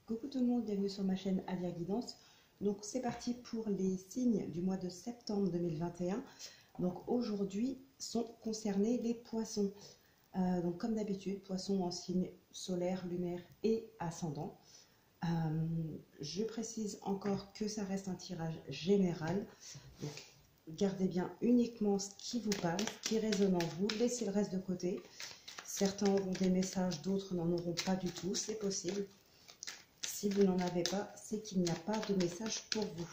Coucou tout le monde, bienvenue sur ma chaîne Alia Guidance. Donc c'est parti pour les signes du mois de septembre 2021. Donc aujourd'hui sont concernés les poissons. Donc comme d'habitude, poissons en signe solaire, lunaire et ascendant. Je précise encore que ça reste un tirage général. Donc gardez bien uniquement ce qui vous parle, ce qui résonne en vous, laissez le reste de côté. Certains auront des messages, d'autres n'en auront pas du tout, c'est possible. Si vous n'en avez pas, c'est qu'il n'y a pas de message pour vous.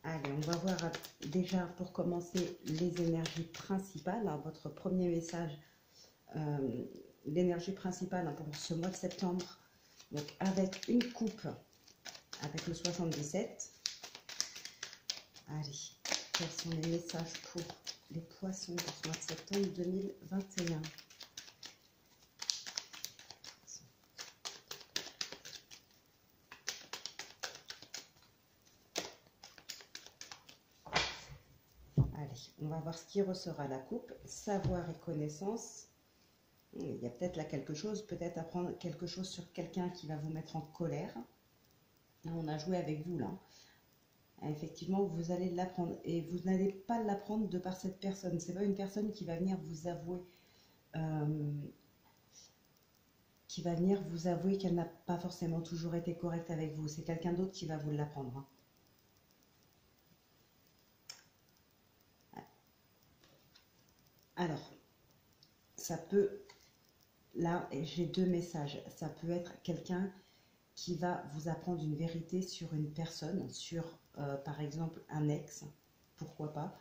Allez, on va voir déjà pour commencer les énergies principales. Alors, votre premier message, l'énergie principale pour ce mois de septembre. Donc avec une coupe, avec le 77. Allez, quels sont les messages pour les poissons pour ce mois de septembre 2021? Allez, on va voir ce qui ressort à la coupe. Savoir et connaissance. Il y a peut-être là quelque chose, peut-être apprendre quelque chose sur quelqu'un qui va vous mettre en colère. Là, on a joué avec vous, là. Effectivement, vous allez l'apprendre. Et vous n'allez pas l'apprendre de par cette personne. Ce n'est pas une personne qui va venir vous avouer qu'elle n'a pas forcément toujours été correcte avec vous. C'est quelqu'un d'autre qui va vous l'apprendre. Alors, ça peut, là, j'ai deux messages. Ça peut être quelqu'un qui va vous apprendre une vérité sur une personne, sur, par exemple, un ex, pourquoi pas.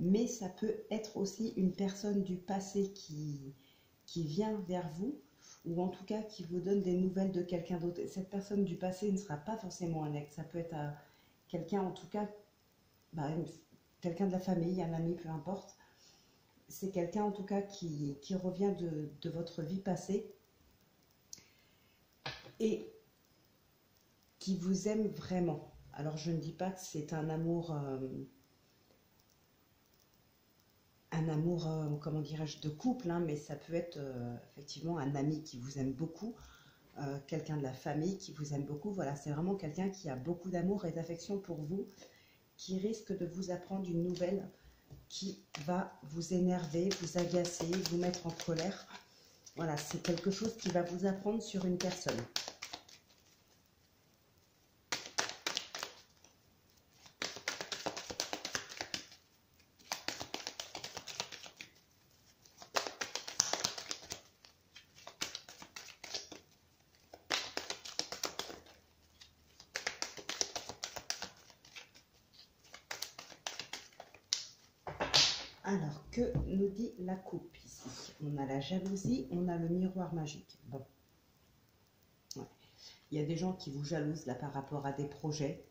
Mais ça peut être aussi une personne du passé qui vient vers vous, ou en tout cas qui vous donne des nouvelles de quelqu'un d'autre. Cette personne du passé ne sera pas forcément un ex, ça peut être quelqu'un, en tout cas, quelqu'un de la famille, un ami, peu importe. C'est quelqu'un en tout cas qui revient de votre vie passée et qui vous aime vraiment. Alors je ne dis pas que c'est un amour, comment dirais-je, de couple, hein, mais ça peut être effectivement un ami qui vous aime beaucoup, quelqu'un de la famille qui vous aime beaucoup. Voilà, c'est vraiment quelqu'un qui a beaucoup d'amour et d'affection pour vous, qui risque de vous apprendre une nouvelle qui va vous énerver, vous agacer, vous mettre en colère. Voilà, c'est quelque chose qui va vous apprendre sur une personne. Alors, que nous dit la coupe ici? On a la jalousie, on a le miroir magique. Bon. Ouais. Il y a des gens qui vous jalousent là par rapport à des projets.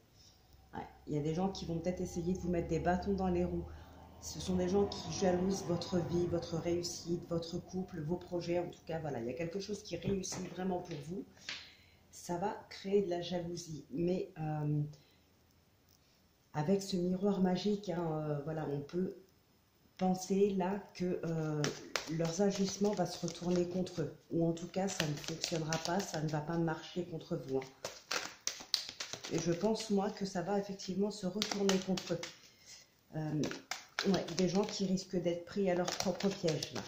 Ouais. Il y a des gens qui vont peut-être essayer de vous mettre des bâtons dans les roues. Ce sont des gens qui jalousent votre vie, votre réussite, votre couple, vos projets. En tout cas, voilà, il y a quelque chose qui réussit vraiment pour vous. Ça va créer de la jalousie. Mais avec ce miroir magique, hein, voilà, on peut penser là que leurs agissements vont se retourner contre eux. Ou en tout cas, ça ne fonctionnera pas, ça ne va pas marcher contre vous. Hein. Et je pense, moi, que ça va effectivement se retourner contre eux. Ouais, des gens qui risquent d'être pris à leur propre piège, là.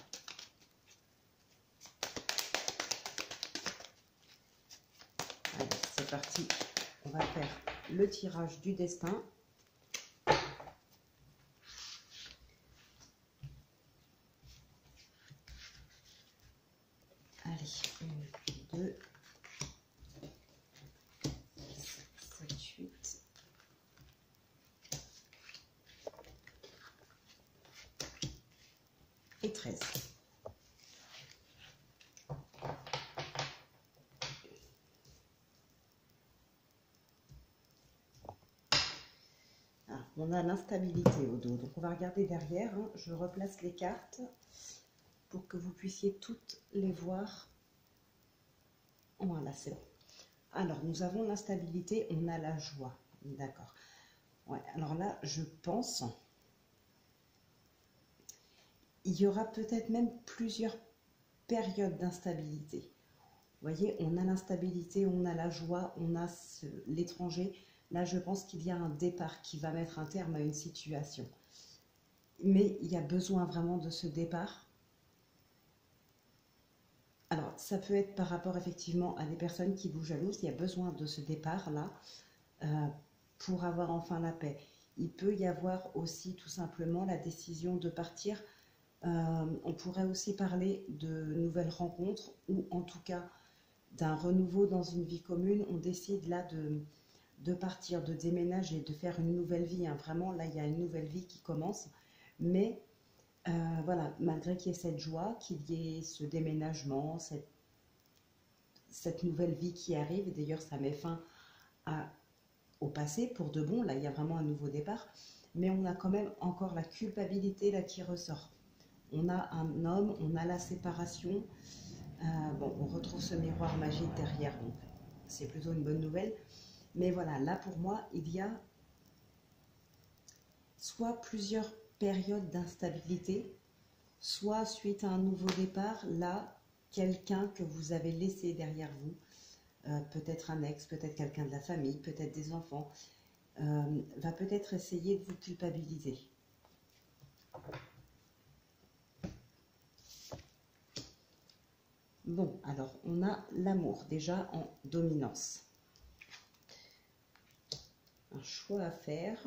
Allez, c'est parti. On va faire le tirage du destin. Allez, 1, 2, 7, 8. Et 13. Ah, on a l'instabilité au dos, donc on va regarder derrière. Hein. Je replace les cartes pour que vous puissiez toutes les voir. Voilà, c'est bon. Alors, nous avons l'instabilité, on a la joie. D'accord. Ouais, alors là, je pense, il y aura peut-être même plusieurs période d'instabilité. Vous voyez, on a l'instabilité, on a la joie, on a l'étranger. Là, je pense qu'il y a un départ qui va mettre un terme à une situation. Mais il y a besoin vraiment de ce départ. Alors, ça peut être par rapport effectivement à des personnes qui vous jalousent. Il y a besoin de ce départ-là pour avoir enfin la paix. Il peut y avoir aussi tout simplement la décision de partir. On pourrait aussi parler de nouvelles rencontres ou en tout cas d'un renouveau dans une vie commune. On décide là de partir, de déménager, de faire une nouvelle vie. Hein. Vraiment, là, il y a une nouvelle vie qui commence. Mais voilà, malgré qu'il y ait cette joie, qu'il y ait ce déménagement, cette nouvelle vie qui arrive, et d'ailleurs ça met fin au passé pour de bon, là il y a vraiment un nouveau départ, mais on a quand même encore la culpabilité là qui ressort. On a un homme, on a la séparation, bon, on retrouve ce miroir magique derrière, donc c'est plutôt une bonne nouvelle, mais voilà, là pour moi, il y a soit plusieurs périodes d'instabilité, soit suite à un nouveau départ, là, quelqu'un que vous avez laissé derrière vous, peut-être un ex, peut-être quelqu'un de la famille, peut-être des enfants, va peut-être essayer de vous culpabiliser. Bon, alors on a l'amour déjà en dominance. Un choix à faire.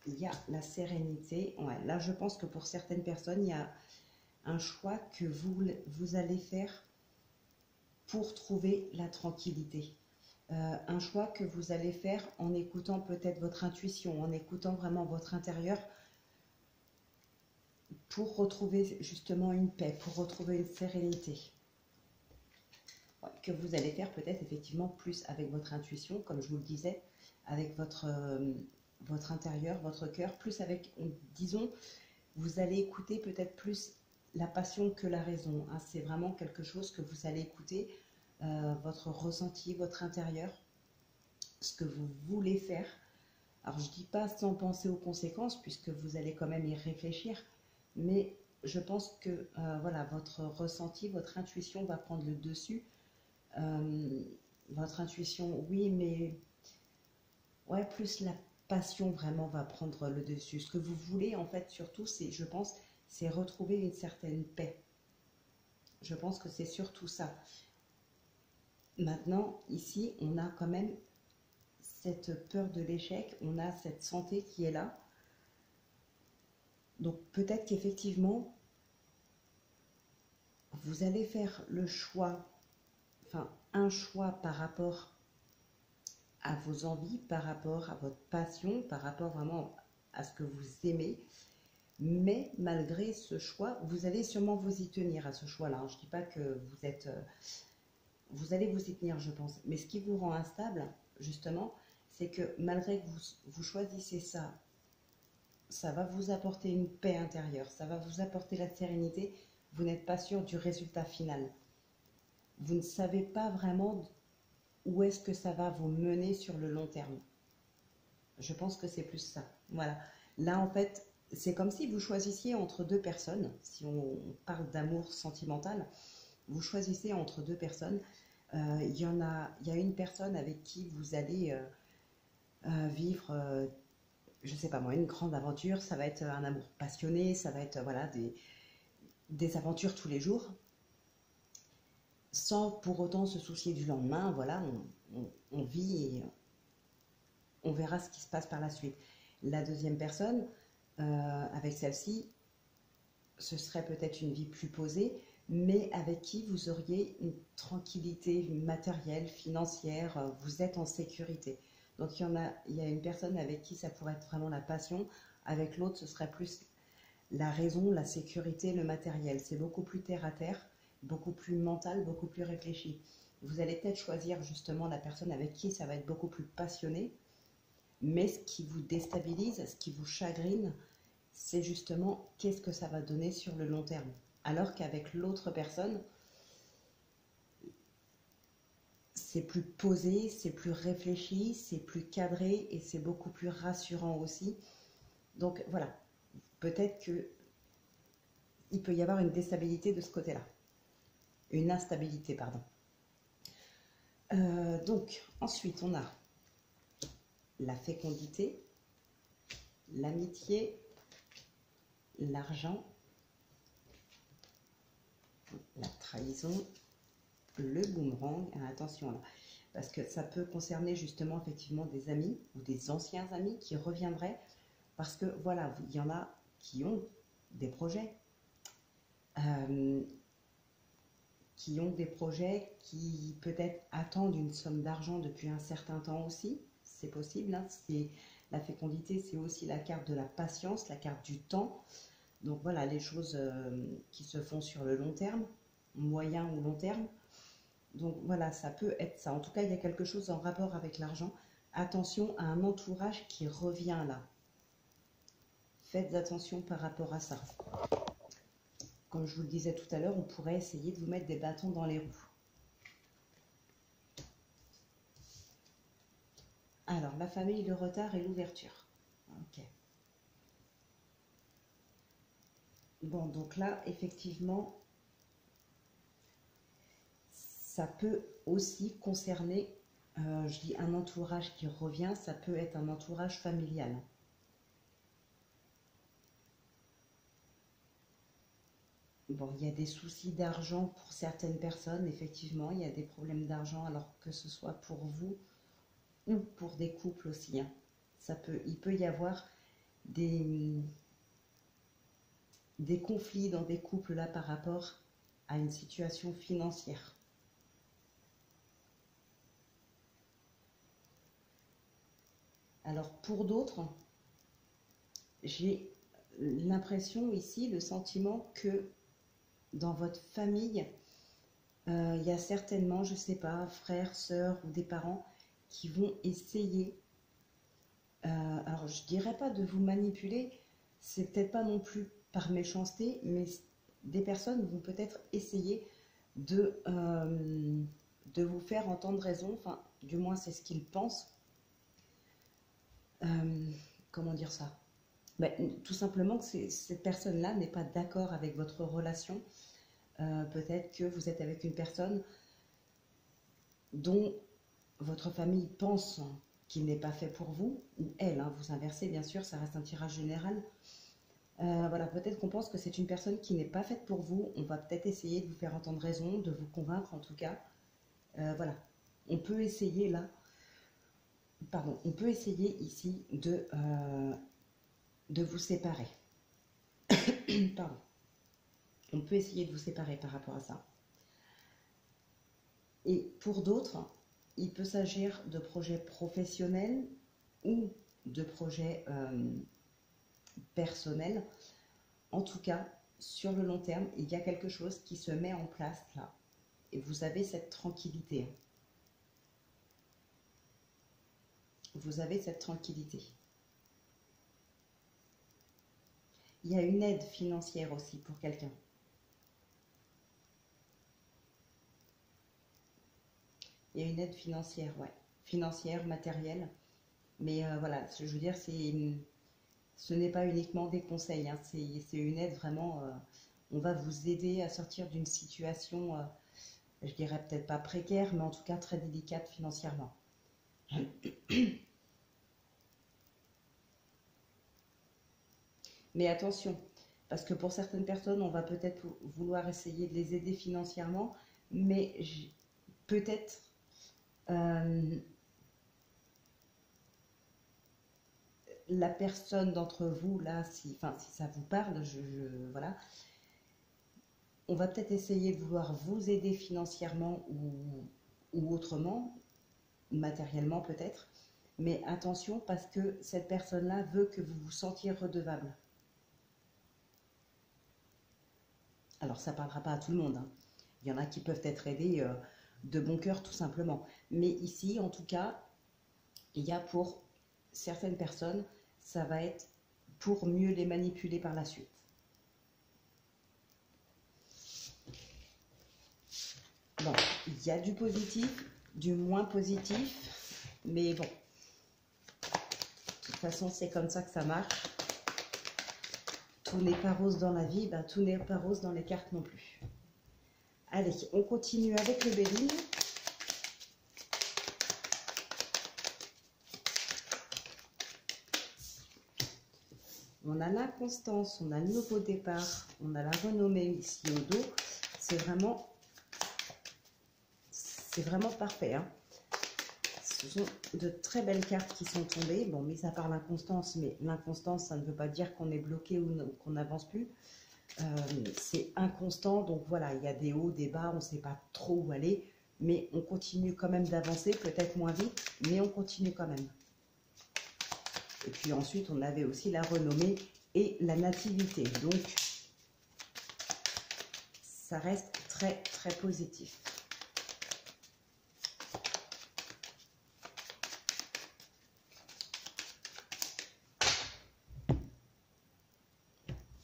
Il y a la sérénité. Ouais, là, je pense que pour certaines personnes, il y a un choix que vous allez faire pour trouver la tranquillité. Un choix que vous allez faire en écoutant peut-être votre intuition, en écoutant vraiment votre intérieur pour retrouver justement une paix, pour retrouver une sérénité. Ouais, que vous allez faire peut-être effectivement plus avec votre intuition, comme je vous le disais, avec votre intérieur, votre cœur, plus avec, disons, vous allez écouter peut-être plus la passion que la raison. Hein. C'est vraiment quelque chose que vous allez écouter, votre ressenti, votre intérieur, ce que vous voulez faire. Alors je ne dis pas sans penser aux conséquences, puisque vous allez quand même y réfléchir, mais je pense que voilà, votre ressenti, votre intuition va prendre le dessus. Votre intuition, oui, mais ouais, plus la passion vraiment va prendre le dessus. Ce que vous voulez, en fait, surtout, c'est, je pense, c'est retrouver une certaine paix. Je pense que c'est surtout ça. Maintenant, ici, on a quand même cette peur de l'échec, on a cette santé qui est là. Donc peut-être qu'effectivement, vous allez faire le choix, enfin un choix par rapport à vos envies, par rapport à votre passion, par rapport vraiment à ce que vous aimez. Mais malgré ce choix, vous allez sûrement vous y tenir à ce choix-là. Je ne dis pas que vous êtes... vous allez vous y tenir, je pense. Mais ce qui vous rend instable, justement, c'est que malgré que vous choisissez ça, ça va vous apporter une paix intérieure, ça va vous apporter la sérénité. Vous n'êtes pas sûr du résultat final. Vous ne savez pas vraiment où est-ce que ça va vous mener sur le long terme. Je pense que c'est plus ça. Voilà. Là, en fait, c'est comme si vous choisissiez entre deux personnes. Si on parle d'amour sentimental, vous choisissez entre deux personnes. Il y a une personne avec qui vous allez vivre, je ne sais pas moi, une grande aventure. Ça va être un amour passionné, ça va être voilà, des aventures tous les jours, sans pour autant se soucier du lendemain. Voilà, on vit et on verra ce qui se passe par la suite. La deuxième personne, avec celle-ci, ce serait peut-être une vie plus posée, mais avec qui vous auriez une tranquillité matérielle, financière, vous êtes en sécurité. Donc il y a une personne avec qui ça pourrait être vraiment la passion, avec l'autre ce serait plus la raison, la sécurité, le matériel. C'est beaucoup plus terre à terre, beaucoup plus mental, beaucoup plus réfléchi. Vous allez peut-être choisir justement la personne avec qui ça va être beaucoup plus passionné, mais ce qui vous déstabilise, ce qui vous chagrine, c'est justement qu'est-ce que ça va donner sur le long terme. Alors qu'avec l'autre personne, c'est plus posé, c'est plus réfléchi, c'est plus cadré et c'est beaucoup plus rassurant aussi. Donc voilà, peut-être qu'il peut y avoir une déstabilité de ce côté-là. une instabilité, pardon. Donc, ensuite, on a la fécondité, l'amitié, l'argent, la trahison, le boomerang. Attention là, parce que ça peut concerner justement effectivement des amis ou des anciens amis qui reviendraient, parce que voilà, il y en a qui ont des projets, qui peut-être attendent une somme d'argent depuis un certain temps aussi, c'est possible, hein. La fécondité, c'est aussi la carte de la patience, la carte du temps. Donc voilà, les choses qui se font sur le long terme, moyen ou long terme. Donc voilà, ça peut être ça. En tout cas, il y a quelque chose en rapport avec l'argent. Attention à un entourage qui revient là. Faites attention par rapport à ça. Comme je vous le disais tout à l'heure, on pourrait essayer de vous mettre des bâtons dans les roues. Alors, la famille, le retard et l'ouverture. Ok. Bon, donc là, effectivement, ça peut aussi concerner, je dis un entourage qui revient, ça peut être un entourage familial. Bon, il y a des soucis d'argent pour certaines personnes, effectivement, il y a des problèmes d'argent, alors que ce soit pour vous ou pour des couples aussi, hein. Il peut y avoir des conflits dans des couples là par rapport à une situation financière. Alors pour d'autres, j'ai l'impression ici, le sentiment que dans votre famille, il y a certainement, je ne sais pas, frères, sœurs ou des parents qui vont essayer, alors je dirais pas de vous manipuler, c'est peut-être pas non plus par méchanceté, mais des personnes vont peut-être essayer de vous faire entendre raison, enfin du moins c'est ce qu'ils pensent. Comment dire ça? Ben, tout simplement que cette personne-là n'est pas d'accord avec votre relation. Peut-être que vous êtes avec une personne dont votre famille pense qu'il n'est pas fait pour vous, ou elle, hein, vous inversez bien sûr, ça reste un tirage général. Voilà, peut-être qu'on pense que c'est une personne qui n'est pas faite pour vous, on va peut-être essayer de vous faire entendre raison, de vous convaincre en tout cas. Voilà, on peut essayer là, pardon, on peut essayer ici de vous séparer. Pardon. On peut essayer de vous séparer par rapport à ça. Et pour d'autres, il peut s'agir de projets professionnels ou de projets personnels. En tout cas, sur le long terme, il y a quelque chose qui se met en place là. Et vous avez cette tranquillité. Vous avez cette tranquillité. Il y a une aide financière aussi pour quelqu'un. Il y a une aide financière, ouais. Financière, matérielle. Mais voilà, je veux dire, ce n'est pas uniquement des conseils, hein, c'est une aide vraiment. On va vous aider à sortir d'une situation, je dirais peut-être pas précaire, mais en tout cas très délicate financièrement. Mais attention, parce que pour certaines personnes, on va peut-être vouloir essayer de les aider financièrement, mais peut-être la personne d'entre vous, là, si ça vous parle, voilà, on va peut-être essayer de vouloir vous aider financièrement ou autrement, matériellement peut-être, mais attention parce que cette personne-là veut que vous vous sentiez redevable. Alors ça ne parlera pas à tout le monde, hein. Il y en a qui peuvent être aidés de bon cœur tout simplement. Mais ici, en tout cas, il y a pour certaines personnes, ça va être pour mieux les manipuler par la suite. Bon, il y a du positif, du moins positif, mais bon, de toute façon, c'est comme ça que ça marche. Tout n'est pas rose dans la vie, ben, tout n'est pas rose dans les cartes non plus. Allez, on continue avec le Béline. On a l'inconstance, on a le nouveau départ, on a la renommée ici au dos. C'est vraiment parfait, hein. Ce sont de très belles cartes qui sont tombées. Bon, mis à part l'inconstance, mais l'inconstance, ça ne veut pas dire qu'on est bloqué ou qu'on n'avance plus. C'est inconstant, donc voilà, il y a des hauts, des bas, on ne sait pas trop où aller, mais on continue quand même d'avancer, peut-être moins vite, mais on continue quand même. Et puis ensuite, on avait aussi la renommée et la nativité, donc ça reste très très positif.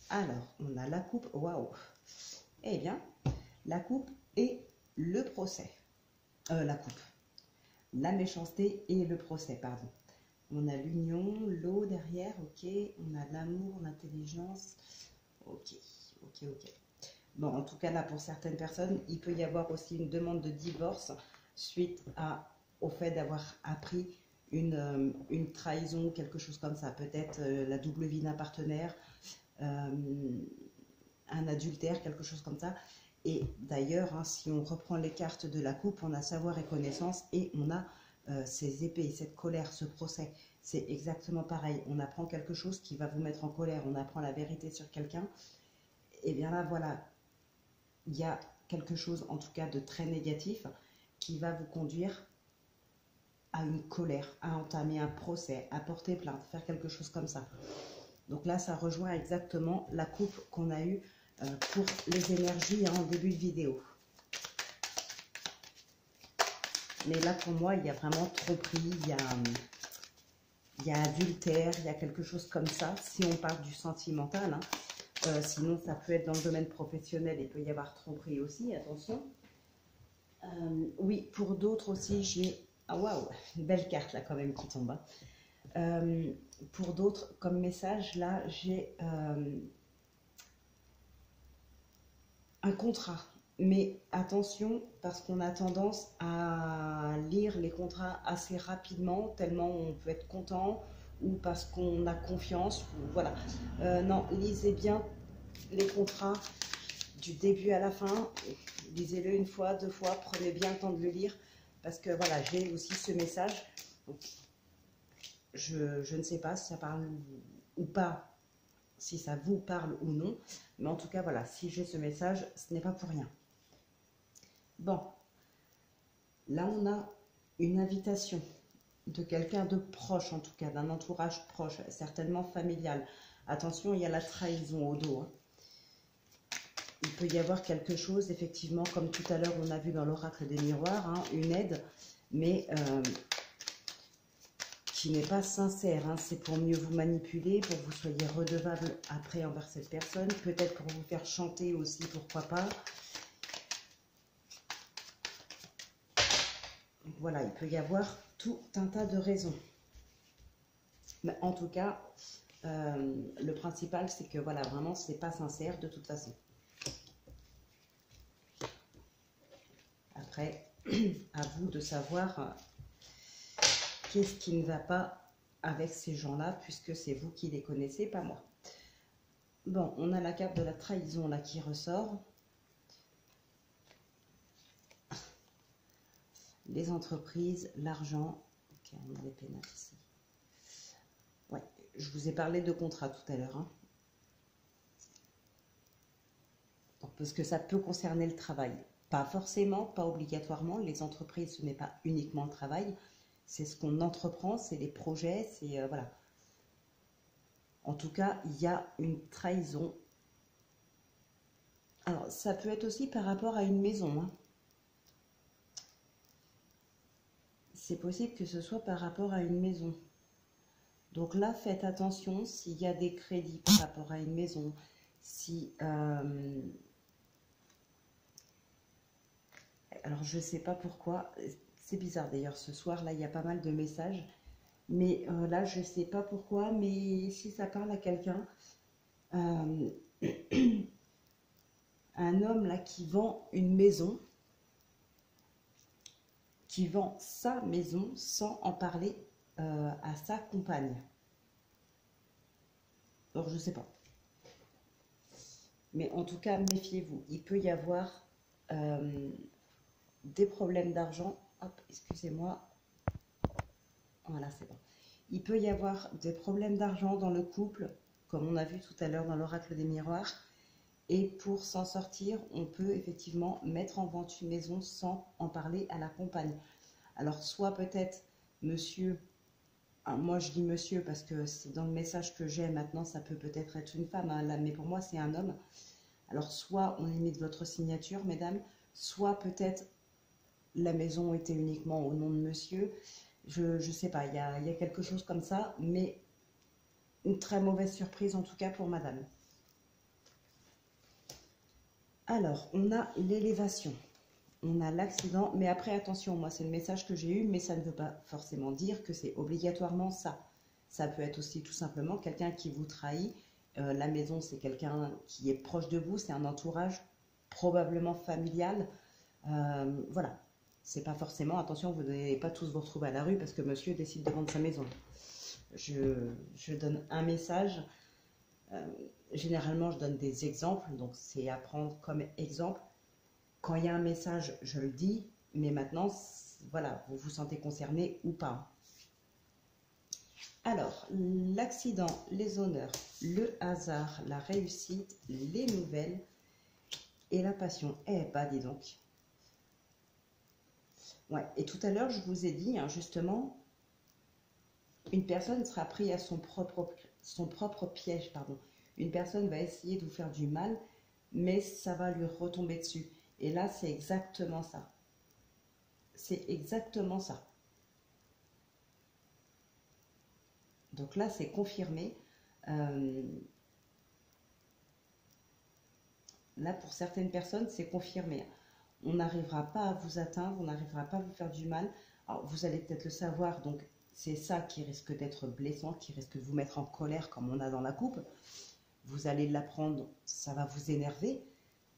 Alors, on a la coupe, waouh! Eh bien, la coupe et le procès. La coupe. La méchanceté et le procès, pardon. On a l'union, l'eau derrière, ok. On a l'amour, l'intelligence, ok, ok, ok. Bon, en tout cas, là, pour certaines personnes, il peut y avoir aussi une demande de divorce suite au fait d'avoir appris une trahison, quelque chose comme ça. Peut-être la double vie d'un partenaire, un adultère, quelque chose comme ça. Et d'ailleurs, hein, si on reprend les cartes de la coupe, on a savoir et connaissance et on a ces épées, cette colère, ce procès. C'est exactement pareil. On apprend quelque chose qui va vous mettre en colère, on apprend la vérité sur quelqu'un. Et bien là, voilà, il y a quelque chose, en tout cas, de très négatif qui va vous conduire à une colère, à entamer un procès, à porter plainte, faire quelque chose comme ça. Donc là, ça rejoint exactement la coupe qu'on a eue pour les énergies en début de vidéo. Mais là, pour moi, il y a vraiment tromperie, il y a adultère, il y a quelque chose comme ça, si on parle du sentimental. Hein. Sinon, ça peut être dans le domaine professionnel, il peut y avoir tromperie aussi, attention. Oui, pour d'autres aussi, j'ai... Ah, waouh, une belle carte là quand même qui tombe. Hein. Pour d'autres, comme message, là, j'ai un contrat. Mais attention, parce qu'on a tendance à lire les contrats assez rapidement, tellement on peut être content, ou parce qu'on a confiance, ou voilà. Non, lisez bien les contrats du début à la fin. Lisez-le une fois, deux fois, prenez bien le temps de le lire, parce que voilà, j'ai aussi ce message. Donc, je ne sais pas si ça parle ou pas, si ça vous parle ou non, mais en tout cas, voilà, si j'ai ce message, ce n'est pas pour rien. Bon, là on a une invitation de quelqu'un de proche, en tout cas, d'un entourage proche, certainement familial. Attention, il y a la trahison au dos. Hein. Il peut y avoir quelque chose, effectivement, comme tout à l'heure on a vu dans l'oracle des miroirs, hein, une aide, mais qui n'est pas sincère. Hein. C'est pour mieux vous manipuler, pour que vous soyez redevable après envers cette personne, peut-être pour vous faire chanter aussi, pourquoi pas. Voilà, il peut y avoir tout un tas de raisons. Mais en tout cas, le principal, c'est que voilà, vraiment, c'est pas sincère de toute façon. Après, à vous de savoir qu'est-ce qui ne va pas avec ces gens-là, puisque c'est vous qui les connaissez, pas moi. Bon, on a la carte de la trahison là qui ressort. Les entreprises, l'argent. Ok, on a les pénales ici. Ouais, je vous ai parlé de contrat tout à l'heure. Hein. Parce que ça peut concerner le travail. Pas forcément, pas obligatoirement. Les entreprises, ce n'est pas uniquement le travail. C'est ce qu'on entreprend, c'est les projets, c'est... voilà. En tout cas, il y a une trahison. Alors, ça peut être aussi par rapport à une maison. Hein. C'est possible que ce soit par rapport à une maison. Donc là, faites attention s'il y a des crédits par rapport à une maison. Si... alors, je ne sais pas pourquoi. C'est bizarre d'ailleurs, ce soir, là, il y a pas mal de messages. Mais là, je ne sais pas pourquoi, mais si ça parle à quelqu'un... un homme là qui vend une maison, qui vend sa maison sans en parler à sa compagne. Alors, je ne sais pas. Mais en tout cas, méfiez-vous. Il peut y avoir des problèmes d'argent. Hop, excusez-moi. Voilà, c'est bon. Il peut y avoir des problèmes d'argent dans le couple, comme on a vu tout à l'heure dans l'oracle des miroirs. Et pour s'en sortir, on peut effectivement mettre en vente une maison sans en parler à la compagne. Alors, soit peut-être monsieur, moi je dis monsieur parce que c'est dans le message que j'ai maintenant, ça peut peut-être être une femme, hein, là, mais pour moi c'est un homme. Alors, soit on limite votre signature, mesdames, soit peut-être la maison était uniquement au nom de monsieur. Je ne sais pas, il y a quelque chose comme ça, mais une très mauvaise surprise en tout cas pour madame. Alors, on a l'élévation, on a l'accident, mais après attention, moi c'est le message que j'ai eu, mais ça ne veut pas forcément dire que c'est obligatoirement ça. Ça peut être aussi tout simplement quelqu'un qui vous trahit. La maison, c'est quelqu'un qui est proche de vous, c'est un entourage probablement familial. Voilà. C'est pas forcément, attention, vous n'allez pas tous vous retrouver à la rue parce que monsieur décide de vendre sa maison. Je donne un message. Généralement, je donne des exemples, donc c'est à prendre comme exemple. Quand il y a un message, je le dis, mais maintenant, voilà, vous vous sentez concerné ou pas. Alors, l'accident, les honneurs, le hasard, la réussite, les nouvelles et la passion. Eh bah, dis donc. Ouais, et tout à l'heure, je vous ai dit, hein, justement, une personne sera prise à son propre piège, pardon. Une personne va essayer de vous faire du mal, mais ça va lui retomber dessus. Et là, c'est exactement ça. C'est exactement ça. Donc là, c'est confirmé. Là, pour certaines personnes, c'est confirmé. On n'arrivera pas à vous atteindre, on n'arrivera pas à vous faire du mal. Alors, vous allez peut-être le savoir, donc c'est ça qui risque d'être blessant, qui risque de vous mettre en colère comme on a dans la coupe. Vous allez l'apprendre, ça va vous énerver,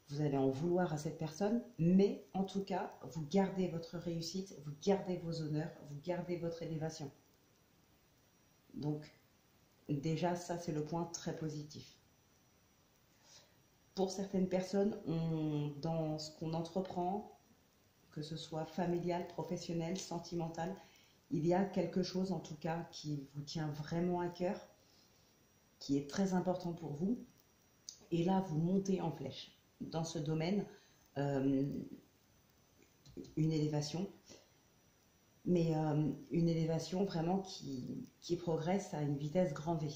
vous allez en vouloir à cette personne, mais en tout cas, vous gardez votre réussite, vous gardez vos honneurs, vous gardez votre élévation. Donc, déjà, ça, c'est le point très positif. Pour certaines personnes, dans ce qu'on entreprend, que ce soit familial, professionnel, sentimental, il y a quelque chose en tout cas qui vous tient vraiment à cœur, qui est très important pour vous. Et là, vous montez en flèche. Dans ce domaine, une élévation, mais une élévation vraiment qui progresse à une vitesse grand V.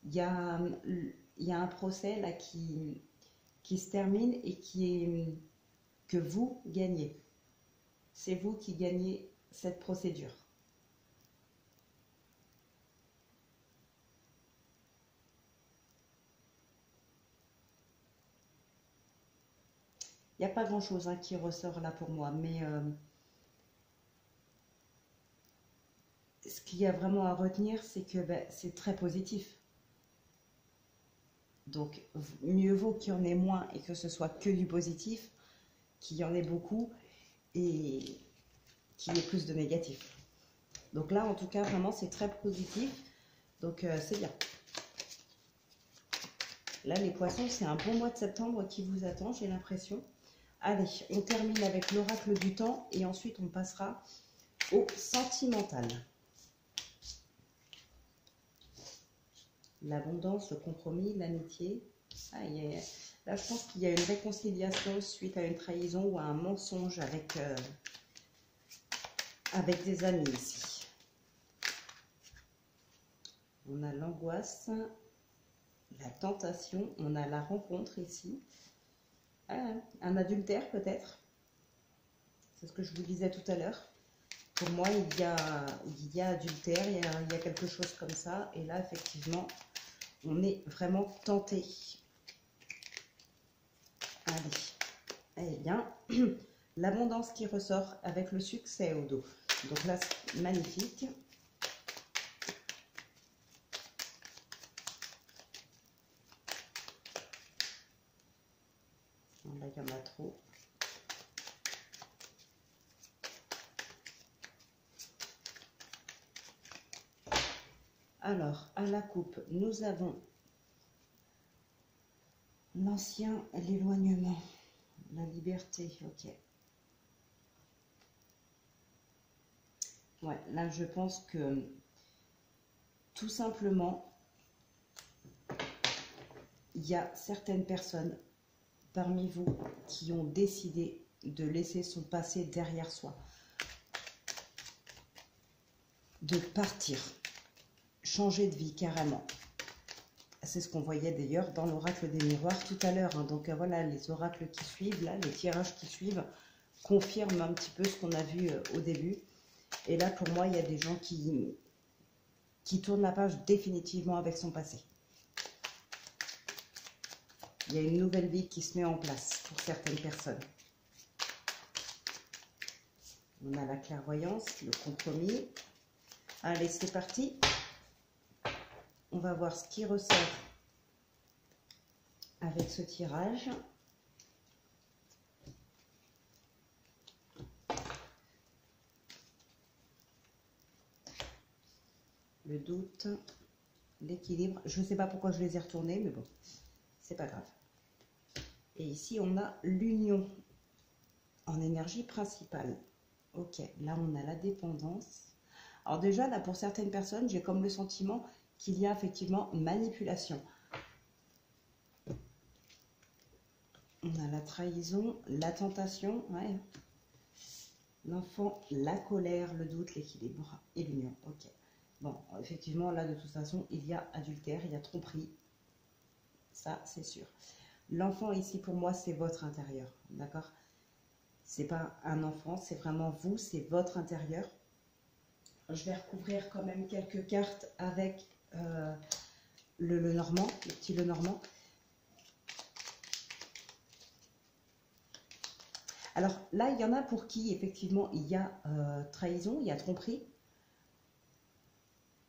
Il y a un procès là qui se termine et que vous gagnez. C'est vous qui gagnez cette procédure. Il n'y a pas grand-chose hein, qui ressort là pour moi, mais ce qu'il y a vraiment à retenir, c'est que c'est très positif. Donc, mieux vaut qu'il y en ait moins et que ce soit que du positif, qu'il y en ait beaucoup et qu'il y ait plus de négatif. Donc là, en tout cas, vraiment, c'est très positif. Donc, c'est bien. Là, les poissons, c'est un bon mois de septembre qui vous attend, j'ai l'impression. Allez, on termine avec l'oracle du temps et ensuite, on passera au sentimental. L'abondance, le compromis, l'amitié. Ah, là, je pense qu'il y a une réconciliation suite à une trahison ou à un mensonge avec des amis ici. On a l'angoisse, la tentation, on a la rencontre ici. Ah, un adultère peut-être. C'est ce que je vous disais tout à l'heure. Pour moi, il y a adultère, il y a quelque chose comme ça. Et là, effectivement, on est vraiment tenté. Allez. Eh bien, l'abondance qui ressort avec le succès au dos. Donc là, c'est magnifique. il y en a trop. Alors, à la coupe, nous avons l'ancien, l'éloignement, la liberté, ok. Ouais, là, je pense que tout simplement, il y a certaines personnes parmi vous qui ont décidé de laisser son passé derrière soi, de partir, changer de vie carrément. C'est ce qu'on voyait d'ailleurs dans l'oracle des miroirs tout à l'heure. Hein. Donc voilà, les oracles qui suivent, là, les tirages qui suivent, confirment un petit peu ce qu'on a vu au début. Et là, pour moi, il y a des gens qui tournent la page définitivement avec son passé. Il y a une nouvelle vie qui se met en place pour certaines personnes. On a la clairvoyance, le compromis. Allez, c'est parti. On va voir ce qui ressort avec ce tirage. Le doute, l'équilibre. Je ne sais pas pourquoi je les ai retournés, mais bon, c'est pas grave. Et ici, on a l'union en énergie principale. Ok, là, on a la dépendance. Alors déjà, là, pour certaines personnes, j'ai comme le sentiment qu'il y a effectivement manipulation. On a la trahison, la tentation, ouais. L'enfant, la colère, le doute, l'équilibre et l'union. Ok. Bon, effectivement, là, de toute façon, il y a adultère, il y a tromperie. Ça, c'est sûr. L'enfant, ici, pour moi, c'est votre intérieur. D'accord? C'est pas un enfant, c'est vraiment vous, c'est votre intérieur. Je vais recouvrir quand même quelques cartes avec le normand, le petit le normand. Alors là, il y en a pour qui, effectivement, il y a trahison, il y a tromperie.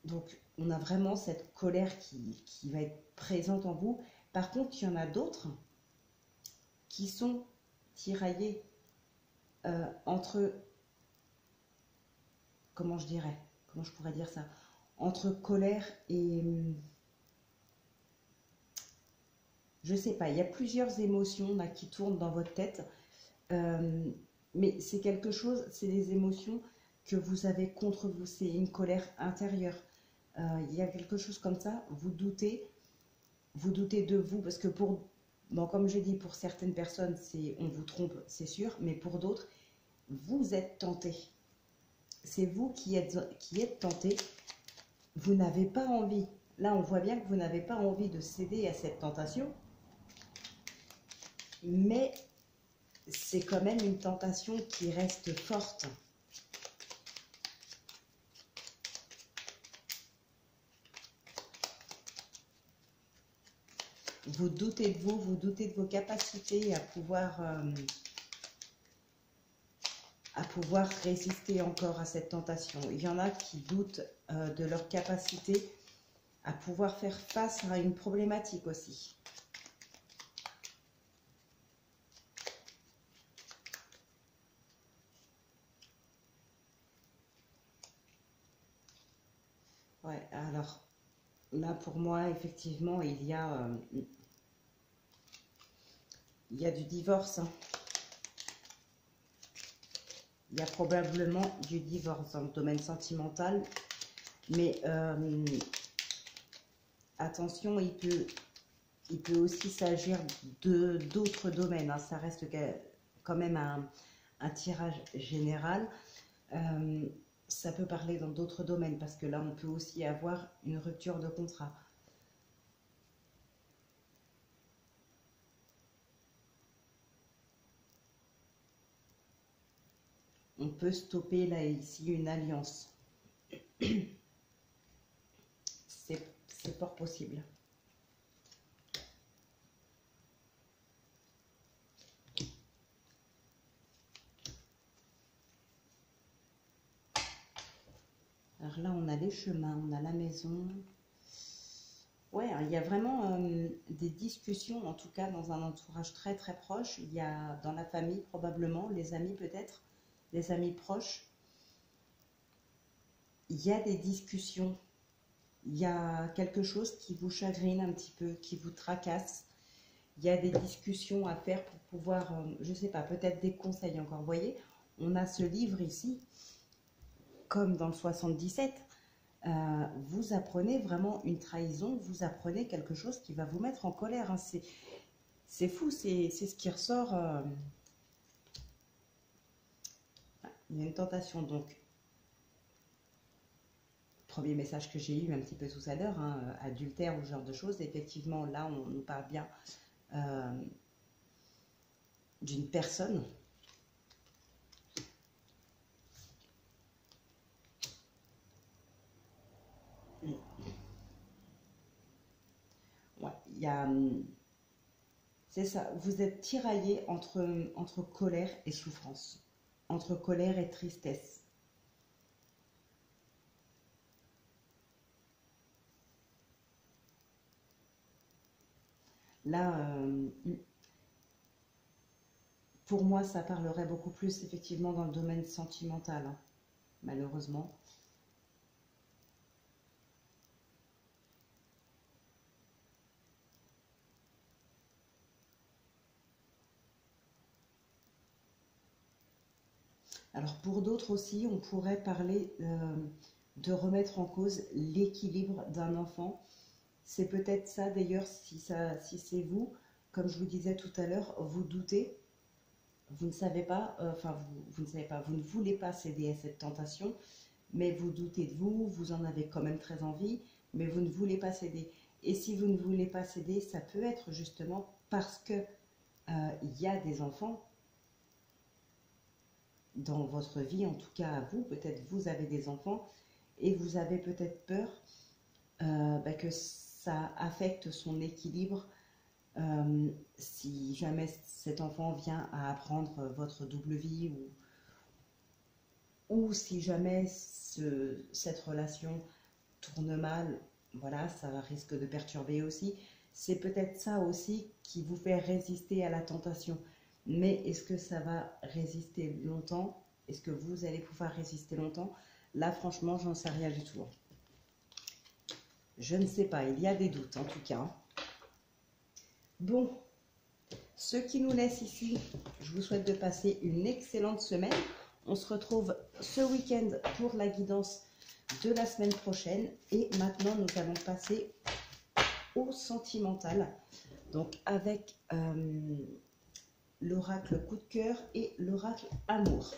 Donc, on a vraiment cette colère qui va être présente en vous. Par contre, il y en a d'autres qui sont tiraillés entre, comment je dirais, comment je pourrais dire ça, entre colère et, je sais pas, il y a plusieurs émotions là qui tournent dans votre tête, mais c'est quelque chose, c'est des émotions que vous avez contre vous, c'est une colère intérieure. Il y a quelque chose comme ça, vous doutez de vous, parce que pour, bon, comme j'ai dit, pour certaines personnes, on vous trompe, c'est sûr, mais pour d'autres, vous êtes tenté. C'est vous qui êtes tenté. Vous n'avez pas envie. Là, on voit bien que vous n'avez pas envie de céder à cette tentation, mais c'est quand même une tentation qui reste forte. Vous doutez de vous doutez de vos capacités à pouvoir résister encore à cette tentation. Il y en a qui doutent de leur capacité à pouvoir faire face à une problématique aussi. Ouais, alors là pour moi, effectivement, il y a du divorce. Hein. Il y a probablement du divorce dans le domaine sentimental, mais attention, il peut aussi s'agir d'autres domaines. Hein. Ça reste quand même un tirage général. Ça peut parler dans d'autres domaines, parce que là, on peut aussi avoir une rupture de contrat. On peut stopper là ici une alliance. C'est fort possible. Alors là, on a les chemins, on a la maison. Ouais, hein, il y a vraiment des discussions, en tout cas dans un entourage très très proche. Il y a dans la famille probablement, les amis peut-être, les amis proches. Il y a des discussions, il y a quelque chose qui vous chagrine un petit peu, qui vous tracasse. Il y a des discussions à faire pour pouvoir, je ne sais pas, peut-être des conseils encore. Vous voyez, on a ce livre ici, comme dans le 77. Vous apprenez vraiment une trahison, vous apprenez quelque chose qui va vous mettre en colère. Hein. C'est fou, c'est ce qui ressort. Il y a une tentation, donc. Premier message que j'ai eu un petit peu tout à l'heure, hein, adultère ou ce genre de choses. Effectivement, là, on nous parle bien d'une personne. Ouais, il y a. C'est ça, vous êtes tiraillé entre colère et souffrance, entre colère et tristesse. Là, pour moi, ça parlerait beaucoup plus effectivement dans le domaine sentimental, hein, malheureusement. Alors pour d'autres aussi, on pourrait parler de remettre en cause l'équilibre d'un enfant. C'est peut-être ça d'ailleurs, si c'est vous, comme je vous disais tout à l'heure, vous doutez, vous ne savez pas, vous ne savez pas, vous ne voulez pas céder à cette tentation, mais vous doutez de vous, vous en avez quand même très envie, mais vous ne voulez pas céder. Et si vous ne voulez pas céder, ça peut être justement parce que il y a des enfants dans votre vie, en tout cas à vous, peut-être vous avez des enfants, et vous avez peut-être peur que ça affecte son équilibre si jamais cet enfant vient à apprendre votre double vie ou si jamais cette relation tourne mal, voilà, ça risque de perturber aussi. C'est peut-être ça aussi qui vous fait résister à la tentation. Mais est-ce que ça va résister longtemps? Est-ce que vous allez pouvoir résister longtemps? Là, franchement, j'en sais rien du tout. Je ne sais pas, il y a des doutes en tout cas. Bon, ce qui nous laisse ici, je vous souhaite de passer une excellente semaine. On se retrouve ce week-end pour la guidance de la semaine prochaine. Et maintenant, nous allons passer au sentimental. Donc avec l'oracle coup de cœur et l'oracle amour.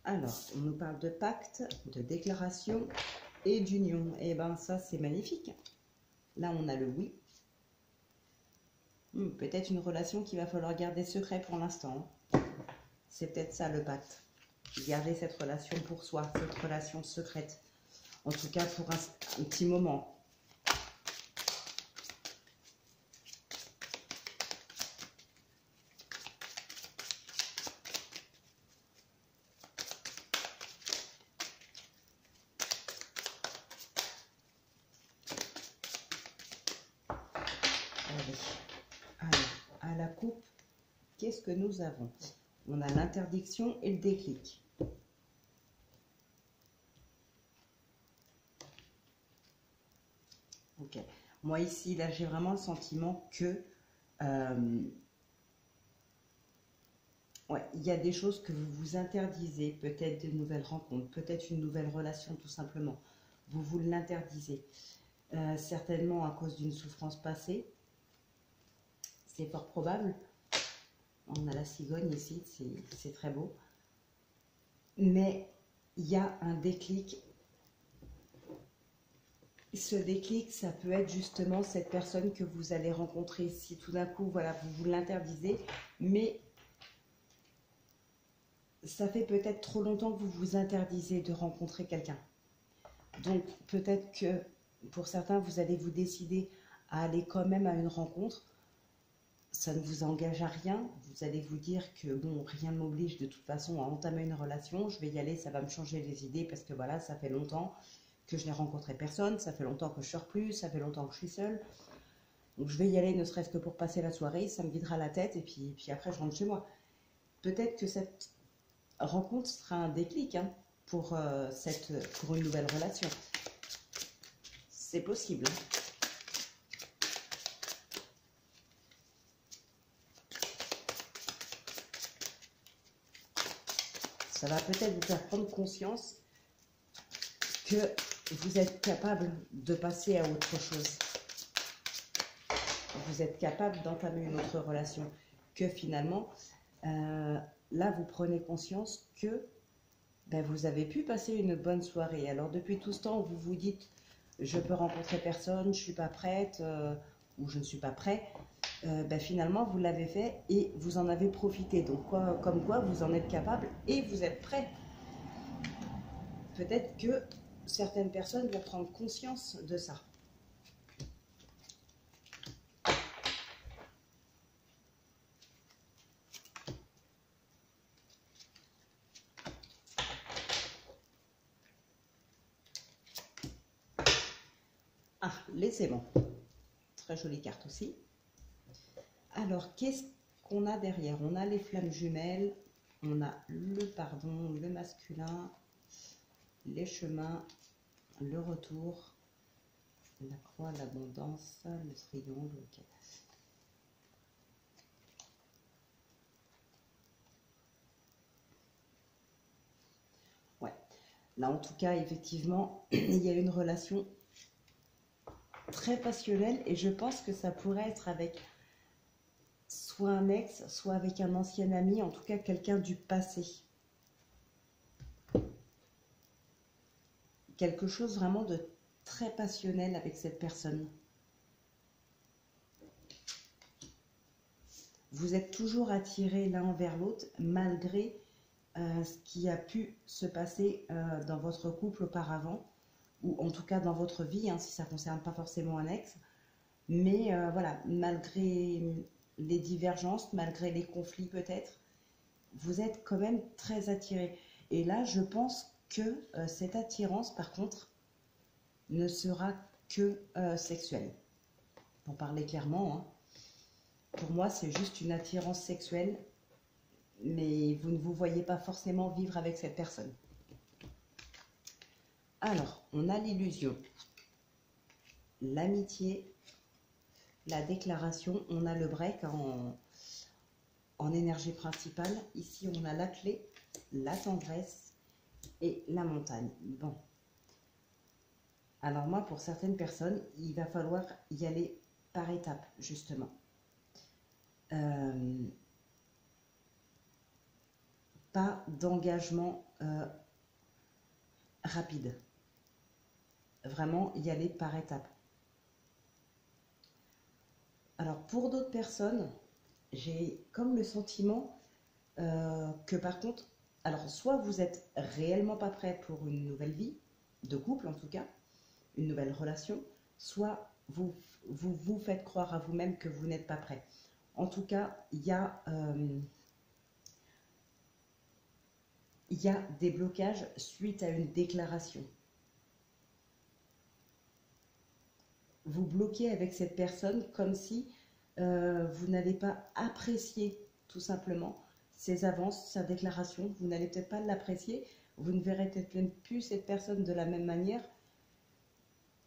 Alors, on nous parle de pacte, de déclaration et d'union. Et bien ça, c'est magnifique. Là, on a le oui. Peut-être une relation qu'il va falloir garder secret pour l'instant. C'est peut-être ça le pacte. Garder cette relation pour soi, cette relation secrète. En tout cas, pour un petit moment. Allez, à la coupe, qu'est-ce que nous avons? On a l'interdiction et le déclic. Ok. Moi ici, là, j'ai vraiment le sentiment que ouais, il y a des choses que vous vous interdisez, peut-être de nouvelles rencontres, peut-être une nouvelle relation tout simplement. Vous vous l'interdisez. Certainement à cause d'une souffrance passée. C'est fort probable. On a la cigogne ici, c'est très beau. Mais il y a un déclic. Ce déclic, ça peut être justement cette personne que vous allez rencontrer. Si tout d'un coup, voilà, vous vous l'interdisez, mais ça fait peut-être trop longtemps que vous vous interdisez de rencontrer quelqu'un. Donc peut-être que pour certains, vous allez vous décider à aller quand même à une rencontre. ça ne vous engage à rien. Vous allez vous dire que bon, rien ne m'oblige de toute façon à entamer une relation. Je vais y aller, ça va me changer les idées parce que voilà, ça fait longtemps que je n'ai rencontré personne, ça fait longtemps que je sors plus, ça fait longtemps que je suis seule. Donc je vais y aller ne serait-ce que pour passer la soirée, ça me videra la tête et puis après je rentre chez moi. Peut-être que cette rencontre sera un déclic hein, pour une nouvelle relation. C'est possible. Ça va peut-être vous faire prendre conscience que vous êtes capable de passer à autre chose. Vous êtes capable d'entamer une autre relation. Que finalement, là, vous prenez conscience que ben, vous avez pu passer une bonne soirée. Alors, depuis tout ce temps, vous vous dites, je peux rencontrer personne, je ne suis pas prête, ou je ne suis pas prêt. Ben, finalement, vous l'avez fait et vous en avez profité. Donc, comme quoi, vous en êtes capable et vous êtes prêt. Peut-être que certaines personnes vont prendre conscience de ça. Ah, les aimants. Très jolie carte aussi. Alors, qu'est-ce qu'on a derrière? On a les flammes jumelles, on a le masculin, les chemins, le retour, la croix, l'abondance, le triangle. Okay. Ouais. Là, en tout cas, effectivement, il y a une relation très passionnelle et je pense que ça pourrait être avec soit un ex, soit avec un ancien ami, en tout cas quelqu'un du passé. Quelque chose vraiment de très passionnel avec cette personne. Vous êtes toujours attirés l'un envers l'autre malgré ce qui a pu se passer dans votre couple auparavant, ou en tout cas dans votre vie, hein, si ça ne concerne pas forcément un ex. Mais voilà, malgré les divergences, malgré les conflits peut-être, vous êtes quand même très attirés. Et là, je pense que cette attirance, par contre, ne sera que sexuelle. Pour parler clairement, hein. Pour moi, c'est juste une attirance sexuelle, mais vous ne vous voyez pas forcément vivre avec cette personne. Alors, on a l'illusion, l'amitié, la déclaration, on a le break en énergie principale. Ici, on a la clé, la tendresse et la montagne. Bon. Alors moi, pour certaines personnes, il va falloir y aller par étapes, justement. Pas d'engagement rapide. Vraiment, y aller par étapes. Alors, pour d'autres personnes, j'ai comme le sentiment que par contre, alors soit vous êtes réellement pas prêt pour une nouvelle vie, de couple en tout cas, une nouvelle relation, soit vous faites croire à vous-même que vous n'êtes pas prêt. En tout cas, il y a des blocages suite à une déclaration. Vous bloquez avec cette personne comme si vous n'allez pas apprécier tout simplement ses avances, sa déclaration. Vous n'allez peut-être pas l'apprécier. Vous ne verrez peut-être même plus cette personne de la même manière.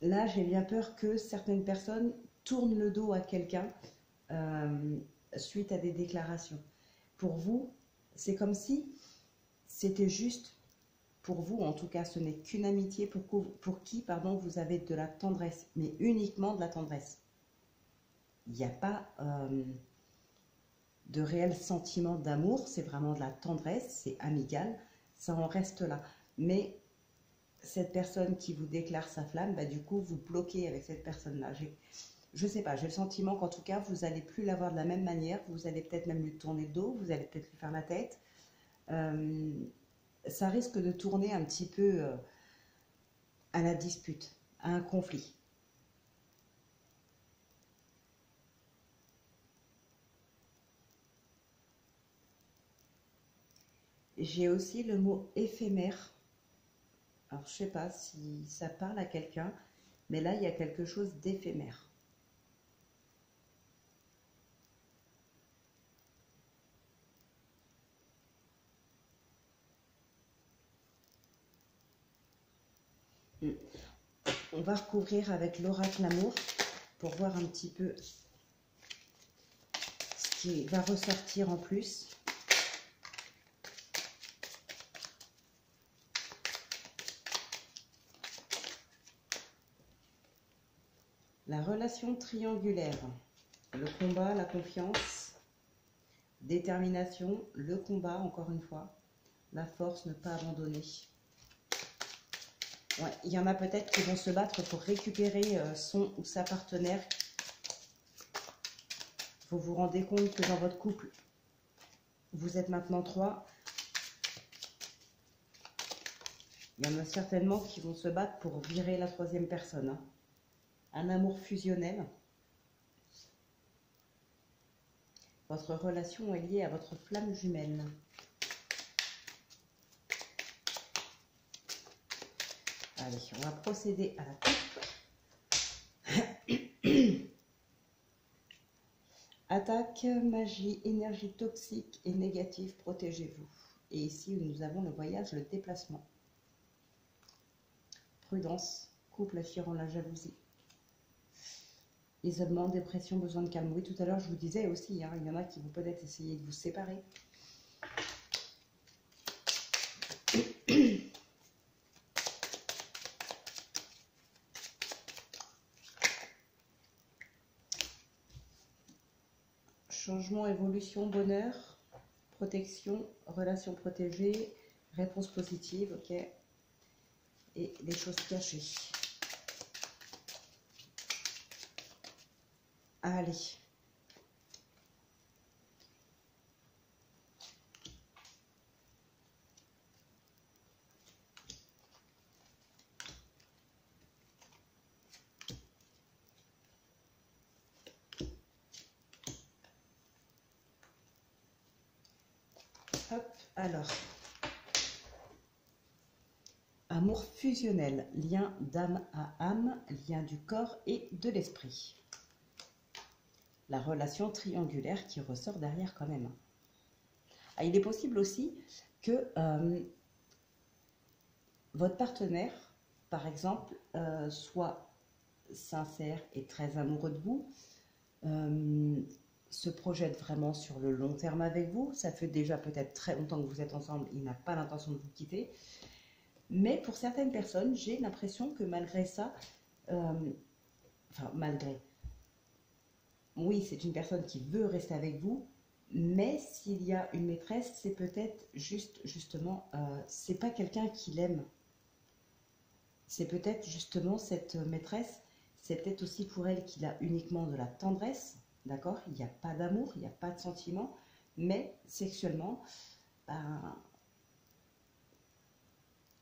Là, j'ai bien peur que certaines personnes tournent le dos à quelqu'un suite à des déclarations. Pour vous, c'est comme si c'était juste, pour vous en tout cas, ce n'est qu'une amitié pour qui vous avez de la tendresse, mais uniquement de la tendresse. Il n'y a pas de réel sentiment d'amour, c'est vraiment de la tendresse, c'est amical, ça en reste là. Mais cette personne qui vous déclare sa flamme, bah, du coup, vous bloquez avec cette personne-là. Je ne sais pas, j'ai le sentiment qu'en tout cas, vous n'allez plus la voir de la même manière, vous allez peut-être même lui tourner le dos, vous allez peut-être lui faire la tête. Ça risque de tourner un petit peu à la dispute, à un conflit. J'ai aussi le mot éphémère. Alors, je sais pas si ça parle à quelqu'un, mais là, il y a quelque chose d'éphémère. On va recouvrir avec l'oracle amour pour voir un petit peu ce qui va ressortir en plus. La relation triangulaire, le combat, la confiance, détermination, le combat, encore une fois, la force, ne pas abandonner. Ouais, il y en a peut-être qui vont se battre pour récupérer son ou sa partenaire. Vous vous rendez compte que dans votre couple, vous êtes maintenant 3. Il y en a certainement qui vont se battre pour virer la 3e personne. Hein. Un amour fusionnel. Votre relation est liée à votre flamme jumelle. Allez, on va procéder à la coupe. Attaque, magie, énergie toxique et négative, protégez-vous. Et ici, nous avons le voyage, le déplacement. Prudence, couple attirant la jalousie. Isolement, dépression, besoin de calme. Oui, tout à l'heure, je vous disais aussi, hein, il y en a qui vont peut-être essayer de vous séparer. Changement, évolution, bonheur, protection, relation protégée, réponse positive, ok. Et les choses cachées. Allez. Hop, alors. Amour fusionnel, lien d'âme à âme, lien du corps et de l'esprit. La relation triangulaire qui ressort derrière quand même. Ah, il est possible aussi que votre partenaire, par exemple, soit sincère et très amoureux de vous, se projette vraiment sur le long terme avec vous. Ça fait déjà peut-être très longtemps que vous êtes ensemble, il n'a pas l'intention de vous quitter. Mais pour certaines personnes, j'ai l'impression que malgré ça, oui, c'est une personne qui veut rester avec vous, mais s'il y a une maîtresse, c'est peut-être justement, c'est pas quelqu'un qui l'aime. C'est peut-être justement cette maîtresse, c'est peut-être aussi pour elle qu'il a uniquement de la tendresse, d'accord? Il n'y a pas d'amour, il n'y a pas de sentiment, mais sexuellement,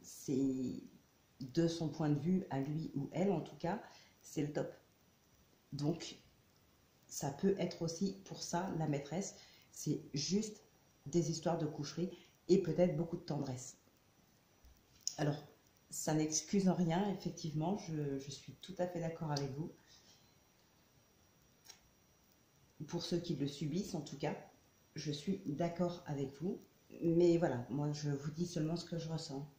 c'est de son point de vue, à lui ou elle en tout cas, c'est le top. Donc, ça peut être aussi pour ça la maîtresse, c'est juste des histoires de coucherie et peut-être beaucoup de tendresse. Alors, ça n'excuse en rien, effectivement, je suis tout à fait d'accord avec vous. Pour ceux qui le subissent, en tout cas, je suis d'accord avec vous. Mais voilà, moi, je vous dis seulement ce que je ressens.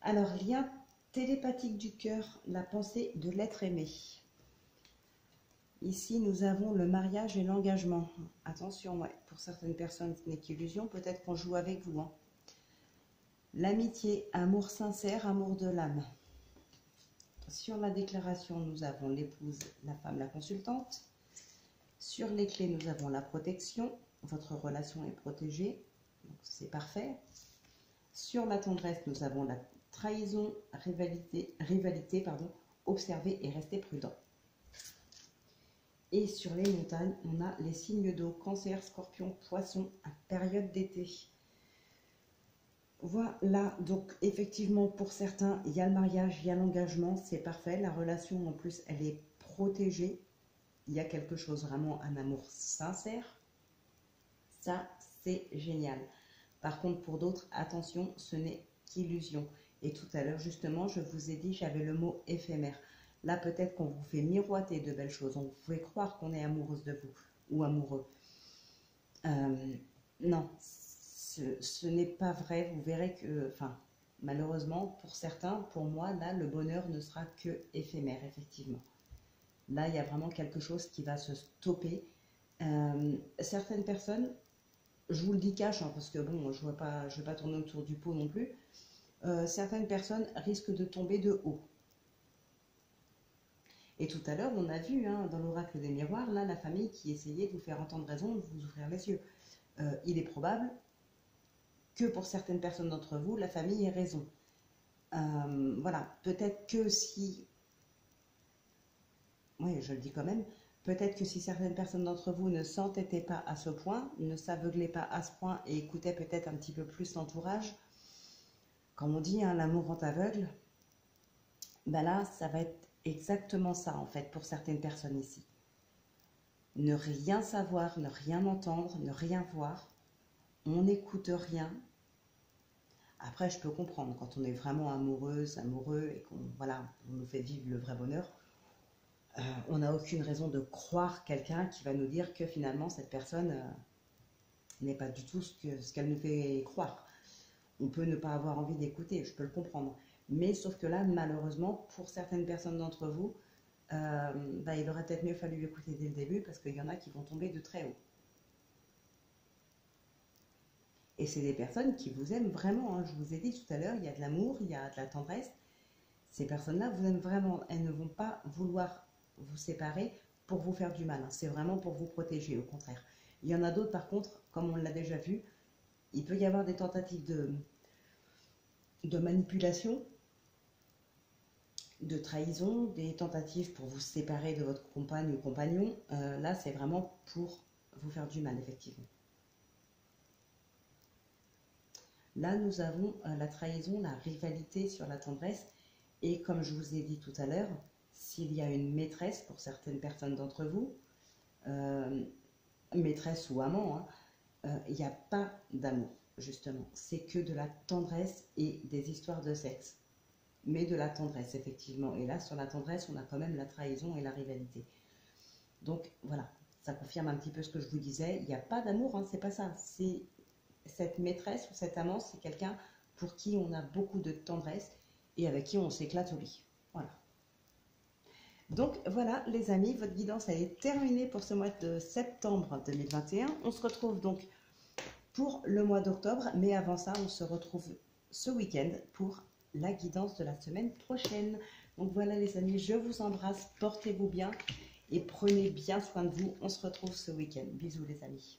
Alors, lien télépathique du cœur, la pensée de l'être aimé. Ici, nous avons le mariage et l'engagement. Attention, ouais, pour certaines personnes, ce n'est qu'illusion. Peut-être qu'on joue avec vous. Hein. L'amitié, amour sincère, amour de l'âme. Sur la déclaration, nous avons l'épouse, la femme, la consultante. Sur les clés, nous avons la protection. Votre relation est protégée. C'est parfait. Sur la tendresse, nous avons la trahison, rivalité, observer et rester prudent. Et sur les montagnes, on a les signes d'eau, cancer, scorpion, poisson, à période d'été. Voilà, donc effectivement, pour certains, il y a le mariage, il y a l'engagement, c'est parfait. La relation, en plus, elle est protégée. Il y a quelque chose, vraiment, un amour sincère. Ça, c'est génial. Par contre, pour d'autres, attention, ce n'est qu'illusion. Et tout à l'heure, justement, je vous ai dit, j'avais le mot éphémère. Là, peut-être qu'on vous fait miroiter de belles choses. On vous fait croire qu'on est amoureuse de vous ou amoureux. Non, ce n'est pas vrai. Vous verrez que, enfin, malheureusement, pour certains, pour moi, là, le bonheur ne sera que éphémère, effectivement. Là, il y a vraiment quelque chose qui va se stopper. Certaines personnes, je vous le dis cash, hein, parce que bon, je ne vais pas tourner autour du pot non plus. Certaines personnes risquent de tomber de haut. Et tout à l'heure, on a vu hein, dans l'oracle des miroirs, là, la famille qui essayait de vous faire entendre raison, de vous ouvrir les yeux. Il est probable que pour certaines personnes d'entre vous, la famille ait raison. Voilà, peut-être que si... Oui, je le dis quand même. Peut-être que si certaines personnes d'entre vous ne s'entêtaient pas à ce point, ne s'aveuglaient pas à ce point et écoutaient peut-être un petit peu plus l'entourage, comme on dit, hein, l'amour rend aveugle, ben là, ça va être exactement ça, en fait, pour certaines personnes ici. Ne rien savoir, ne rien entendre, ne rien voir. On n'écoute rien. Après, je peux comprendre, quand on est vraiment amoureuse, amoureux, et qu'on voilà, on nous fait vivre le vrai bonheur, on n'a aucune raison de croire quelqu'un qui va nous dire que finalement, cette personne n'est pas du tout ce qu'elle nous fait croire. On peut ne pas avoir envie d'écouter, je peux le comprendre. Mais sauf que là, malheureusement, pour certaines personnes d'entre vous, il aurait peut-être mieux fallu écouter dès le début parce qu'il y en a qui vont tomber de très haut. Et c'est des personnes qui vous aiment vraiment. Hein. Je vous ai dit tout à l'heure, il y a de l'amour, il y a de la tendresse. Ces personnes-là vous aiment vraiment. Elles ne vont pas vouloir vous séparer pour vous faire du mal. Hein. C'est vraiment pour vous protéger, au contraire. Il y en a d'autres, par contre, comme on l'a déjà vu, il peut y avoir des tentatives de manipulation, de trahison, des tentatives pour vous séparer de votre compagne ou compagnon. Là, c'est vraiment pour vous faire du mal, effectivement. Là, nous avons la trahison, la rivalité sur la tendresse. Et comme je vous ai dit tout à l'heure, s'il y a une maîtresse pour certaines personnes d'entre vous, maîtresse ou amant, il n'y a pas d'amour, justement. C'est que de la tendresse et des histoires de sexe. Mais de la tendresse, effectivement. Et là, sur la tendresse, on a quand même la trahison et la rivalité. Donc, voilà, ça confirme un petit peu ce que je vous disais. Il n'y a pas d'amour, hein, c'est pas ça. C'est cette maîtresse ou cet amant, c'est quelqu'un pour qui on a beaucoup de tendresse et avec qui on s'éclate au lit. Voilà. Donc, voilà, les amis, votre guidance, elle est terminée pour ce mois de septembre 2021. On se retrouve donc pour le mois d'octobre, mais avant ça, on se retrouve ce week-end pour la guidance de la semaine prochaine. Donc voilà les amis, je vous embrasse, portez-vous bien et prenez bien soin de vous. On se retrouve ce week-end. Bisous les amis.